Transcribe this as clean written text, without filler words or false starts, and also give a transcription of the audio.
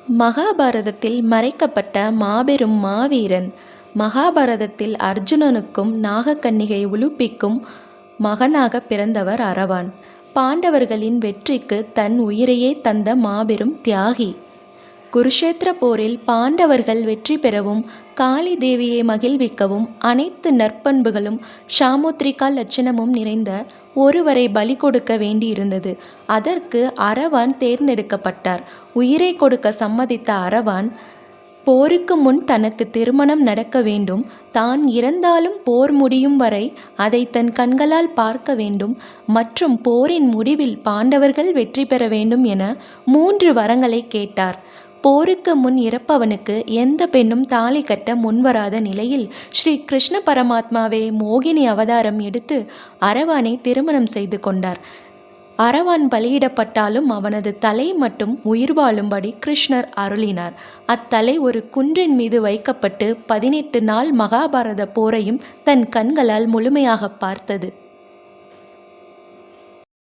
மகாபாரதத்தில் மறைக்கப்பட்ட மாபெரும் மாவீரன். மகாபாரதத்தில் அர்ஜுனனுக்கும் நாகக்கன்னிகை உலுப்பிக்கும் மகனாக பிறந்தவர் அரவான். பாண்டவர்களின் வெற்றிக்கு தன் உயிரையே தந்த மாபெரும் தியாகி. குருஷேத்திர போரில் பாண்டவர்கள் வெற்றி பெறவும் காளி தேவியை மகிழ்விக்கவும் அனைத்து நற்பண்புகளும் சாமுத்திரிகா லட்சணமும் நிறைந்த ஒருவரை பலி கொடுக்க வேண்டியிருந்தது. அதற்கு அரவான் தேர்ந்தெடுக்கப்பட்டார். உயிரை கொடுக்க சம்மதித்த அரவான் போருக்கு முன் தனக்கு திருமணம் நடக்க வேண்டும், தான் இறந்தாலும் போர் முடியும் வரை அதை தன் கண்களால் பார்க்க வேண்டும் மற்றும் போரின் முடிவில் பாண்டவர்கள் வெற்றி பெற வேண்டும் என 3 வரங்களை கேட்டார். போருக்கு முன் இறப்பவனுக்கு எந்த பெண்ணும் தாலி கட்ட முன்வராத நிலையில் ஸ்ரீ கிருஷ்ண பரமாத்மாவே மோகினி அவதாரம் எடுத்து அரவானை திருமணம் செய்து கொண்டார். அரவான் பலியிடப்பட்டாலும் அவனது தலை மட்டும் உயிர் வாழும்படி கிருஷ்ணர் அருளினார். அத்தலை ஒரு குன்றின் மீது வைக்கப்பட்டு 18 நாள் மகாபாரத போரையும் தன் கண்களால் முழுமையாக பார்த்தது.